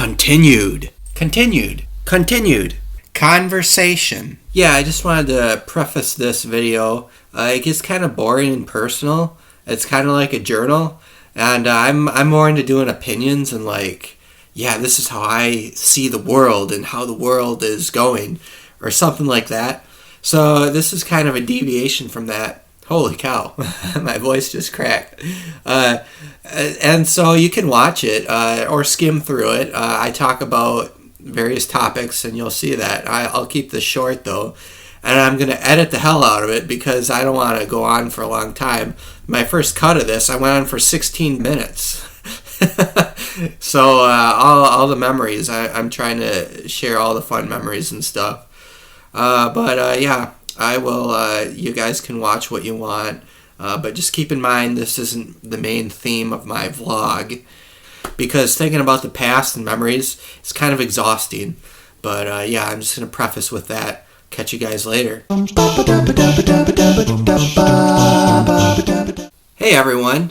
Continued. Conversation. Yeah, I just wanted to preface this video. It gets kind of boring and personal. It's kind of like a journal. And I'm more into doing opinions and this is how I see the world and how the world is going. Or something like that. So this is kind of a deviation from that. Holy cow, my voice just cracked. And so you can watch it or skim through it. I talk about various topics and you'll see that. I'll keep this short though. And I'm going to edit the hell out of it because I don't want to go on for a long time. My first cut of this, I went on for 16 minutes. So all the memories, I'm trying to share all the fun memories and stuff. I will, you guys can watch what you want, but just keep in mind this isn't the main theme of my vlog, because thinking about the past and memories is kind of exhausting, but I'm just going to preface with that. Catch you guys later. Hey everyone,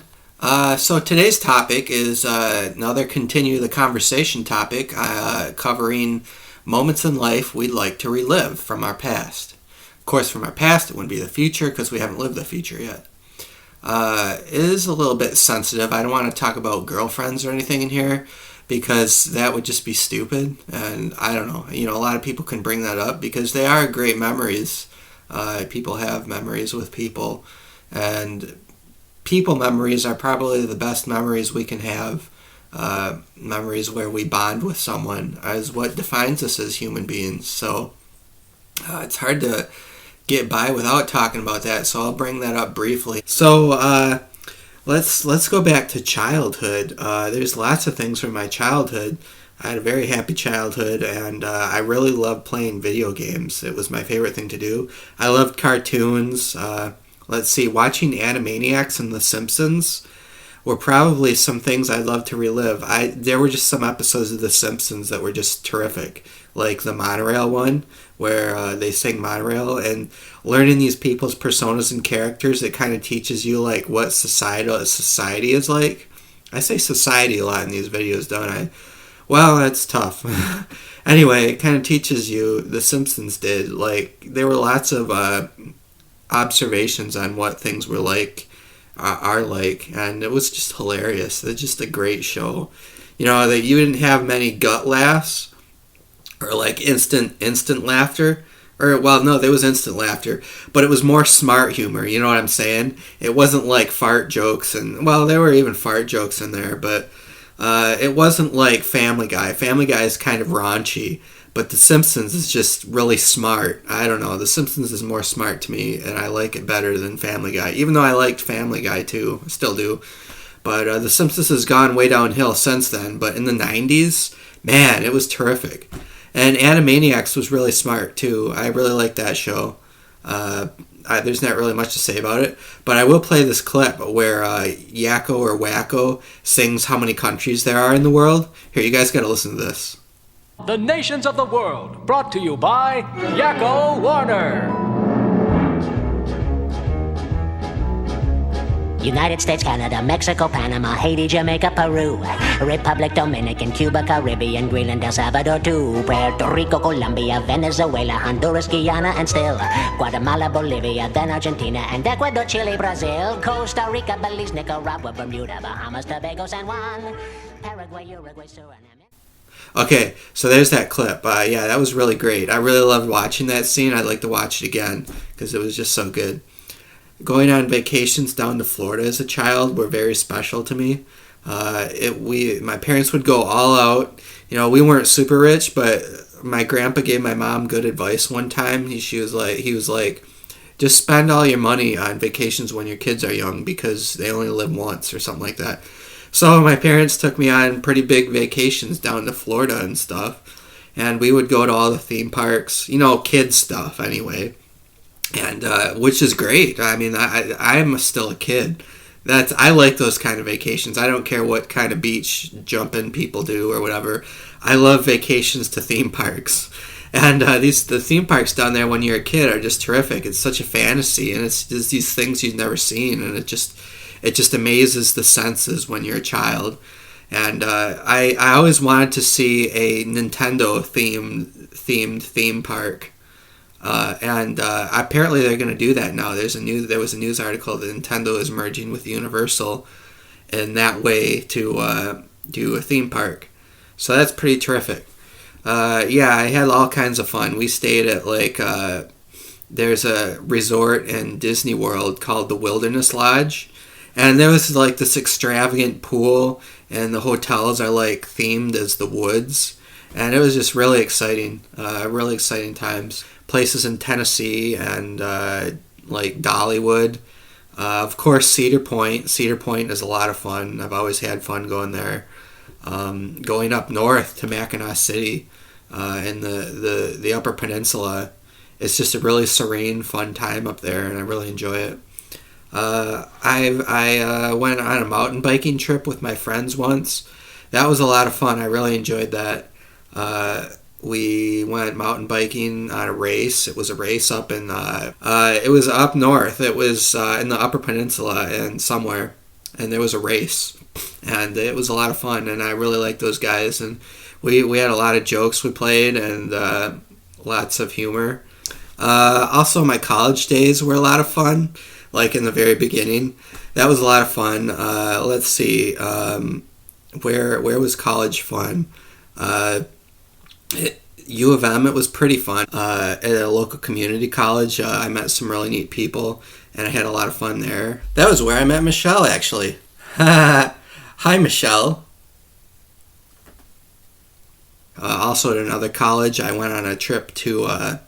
so today's topic is another continue the conversation topic, covering moments in life we'd like to relive from our past. Of course, from our past, it wouldn't be the future because we haven't lived the future yet. It is a little bit sensitive. I don't want to talk about girlfriends or anything in here because that would just be stupid. And I don't know. A lot of people can bring that up because they are great memories. People have memories with people. And people memories are probably the best memories we can have. Memories where we bond with someone is what defines us as human beings. So it's hard to get by without talking about that, so I'll bring that up briefly. So let's go back to childhood. There's lots of things from my childhood. I had a very happy childhood, and I really loved playing video games. It was my favorite thing to do. I loved cartoons. Watching Animaniacs and The Simpsons were probably some things I'd love to relive. There were just some episodes of The Simpsons that were just terrific, like the monorail one, where they sing Monorail, and learning these people's personas and characters, it kind of teaches you what society is like. I say society a lot in these videos, don't I? Well, that's tough. Anyway, it kind of teaches you, The Simpsons did, there were lots of observations on what things were are like, and it was just hilarious. It's just a great show. That you didn't have many gut laughs or instant laughter, or there was instant laughter, but it was more smart humor. You know what I'm saying? It wasn't like fart jokes, and there were even fart jokes in there, but it wasn't like Family Guy. Family Guy is kind of raunchy, but The Simpsons is just really smart. I don't know. The Simpsons is more smart to me, and I like it better than Family Guy, even though I liked Family Guy too. I still do. But The Simpsons has gone way downhill since then. But in the 90s, man, it was terrific. And Animaniacs was really smart too. I really liked that show. There's not really much to say about it. But I will play this clip where Yakko or Wacko sings how many countries there are in the world. Here, you guys got to listen to this. The Nations of the World, brought to you by Yakko Warner. United States, Canada, Mexico, Panama, Haiti, Jamaica, Peru, Republic, Dominican, Cuba, Caribbean, Greenland, El Salvador, too, Puerto Rico, Colombia, Venezuela, Honduras, Guyana, and still Guatemala, Bolivia, then Argentina, and Ecuador, Chile, Brazil, Costa Rica, Belize, Nicaragua, Bermuda, Bahamas, Tobago, San Juan, Paraguay, Uruguay, Suriname. Okay, so there's that clip. That was really great. I really loved watching that scene. I'd like to watch it again because it was just so good. Going on vacations down to Florida as a child were very special to me. My parents would go all out. We weren't super rich, but my grandpa gave my mom good advice one time. He was like, just spend all your money on vacations when your kids are young because they only live once or something like that. So my parents took me on pretty big vacations down to Florida and stuff. And we would go to all the theme parks, kids stuff anyway. And which is great. I mean, I'm still a kid. I like those kind of vacations. I don't care what kind of beach jumping people do or whatever. I love vacations to theme parks. And the theme parks down there when you're a kid are just terrific. It's such a fantasy, and it's just these things you've never seen, and it just amazes the senses when you're a child. And I always wanted to see a Nintendo themed theme park. And apparently they're going to do that now. There was a news article that Nintendo is merging with Universal in that way to do a theme park. So that's pretty terrific. Yeah, I had all kinds of fun. We stayed at there's a resort in Disney World called the Wilderness Lodge. And there was like this extravagant pool, and the hotels are like themed as the woods. And it was just really exciting times. Places in Tennessee and like Dollywood. Of course, Cedar Point. Cedar Point is a lot of fun. I've always had fun going there. Going up north to Mackinac City in the Upper Peninsula. It's just a really serene, fun time up there, and I really enjoy it. I went on a mountain biking trip with my friends once. That was a lot of fun. I really enjoyed that. We went mountain biking on a race. It was a race up in it was up north. It was in the Upper Peninsula and somewhere, and there was a race, and it was a lot of fun. And I really liked those guys, and we had a lot of jokes we played and lots of humor. Also, my college days were a lot of fun. Like in the very beginning, that was a lot of fun. Let's see, where was college fun? U of M, it was pretty fun. At a local community college, I met some really neat people, and I had a lot of fun there. That was where I met Michelle, actually. Hi, Michelle. Also at another college, I went on a trip to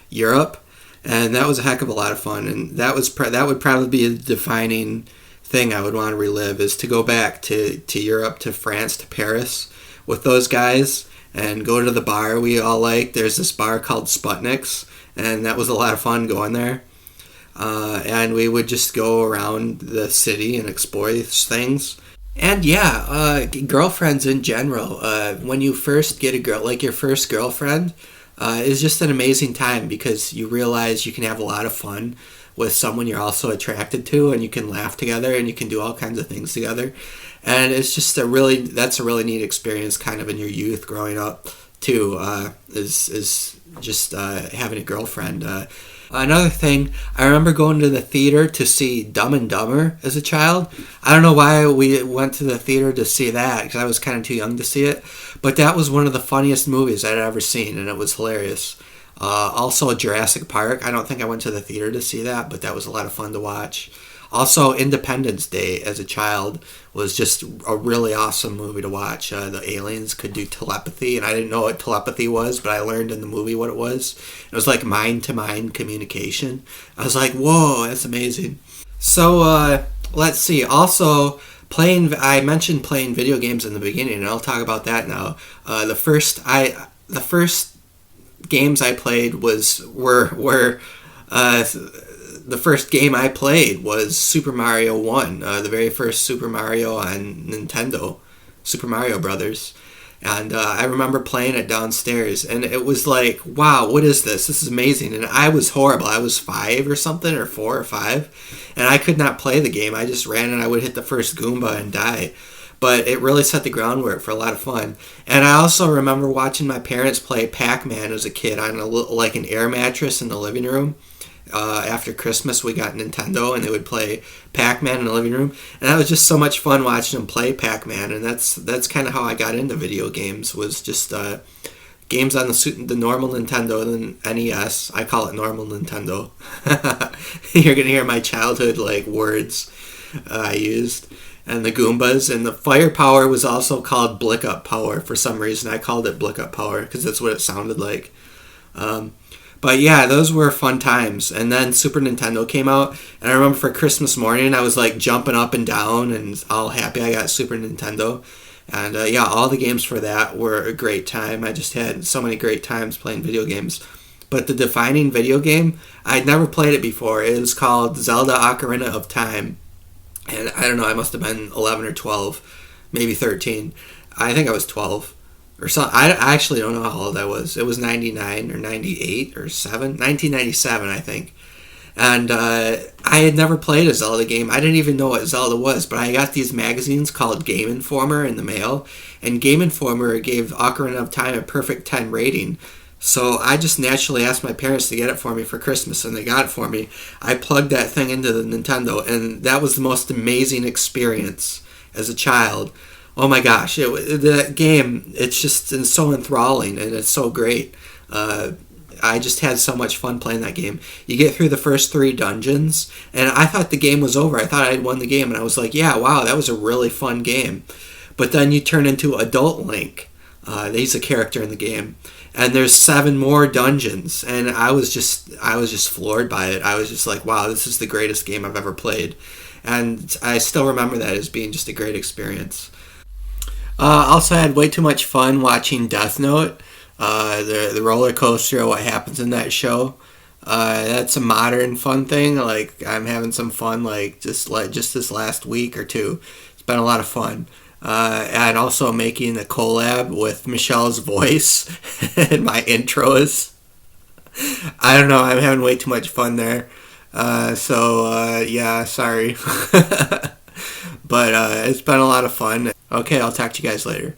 Europe, and that was a heck of a lot of fun. And that would probably be a defining thing I would want to relive, is to go back to Europe, to France, to Paris with those guys, and go to the bar we all like. There's this bar called Sputnik's, and that was a lot of fun going there. And we would just go around the city and explore these things. And yeah, girlfriends in general. When you first get a girl, like your first girlfriend, is just an amazing time, because you realize you can have a lot of fun with someone you're also attracted to, and you can laugh together, and you can do all kinds of things together. And it's just that's a really neat experience kind of in your youth growing up too, is just having a girlfriend. Another thing, I remember going to the theater to see Dumb and Dumber as a child. I don't know why we went to the theater to see that, because I was kind of too young to see it. But that was one of the funniest movies I'd ever seen, and it was hilarious. Also, Jurassic Park. I don't think I went to the theater to see that, but that was a lot of fun to watch. Also, Independence Day as a child was just a really awesome movie to watch. The aliens could do telepathy, and I didn't know what telepathy was, but I learned in the movie what it was. It was like mind-to-mind communication. I was like, whoa, that's amazing. So, let's see. Also, I mentioned playing video games in the beginning, and I'll talk about that now. The first games I played were the first game I played was Super Mario 1, the very first Super Mario on Nintendo, Super Mario Brothers. And I remember playing it downstairs, and it was like, wow, what is this? This is amazing. And I was horrible. I was 5 or something, or 4 or 5, and I could not play the game. I just ran, and I would hit the first Goomba and die. But it really set the groundwork for a lot of fun. And I also remember watching my parents play Pac-Man as a kid on an air mattress in the living room. After Christmas, we got Nintendo, and they would play Pac-Man in the living room, and that was just so much fun watching them play Pac-Man. And that's kind of how I got into video games, was just games on the normal Nintendo and the NES. I call it normal Nintendo. You're gonna hear my childhood words I used. And the Goombas, and the firepower was also called Blick Up Power. For some reason, I called it Blick Up Power because that's what it sounded like. But yeah, those were fun times. And then Super Nintendo came out, and I remember for Christmas morning, I was jumping up and down and all happy I got Super Nintendo. And yeah, all the games for that were a great time. I just had so many great times playing video games. But the defining video game, I'd never played it before. It was called Zelda Ocarina of Time. And I don't know, I must have been 11 or 12, maybe 13. I think I was 12 or something. I actually don't know how old I was. It was 99 or 98 or 7, 1997, I think. And I had never played a Zelda game. I didn't even know what Zelda was, but I got these magazines called Game Informer in the mail, and Game Informer gave Ocarina of Time a perfect 10 rating. So I just naturally asked my parents to get it for me for Christmas, and they got it for me. I plugged that thing into the Nintendo, and that was the most amazing experience as a child. Oh my gosh, that game, it's so enthralling, and it's so great. I just had so much fun playing that game. You get through the first 3 dungeons, and I thought the game was over. I thought I'd won the game, and I was like, yeah, wow, that was a really fun game. But then you turn into Adult Link. He's a character in the game. And there's 7 more dungeons, and I was just floored by it. I was just like, wow, this is the greatest game I've ever played. And I still remember that as being just a great experience. Also had way too much fun watching Death Note. The roller coaster, what happens in that show. That's a modern fun thing. Like, I'm having some fun just this last week or two. It's been a lot of fun. And also making a collab with Michelle's voice and my intros. I don't know, I'm having way too much fun there. Yeah, sorry. But it's been a lot of fun. Okay, I'll talk to you guys later.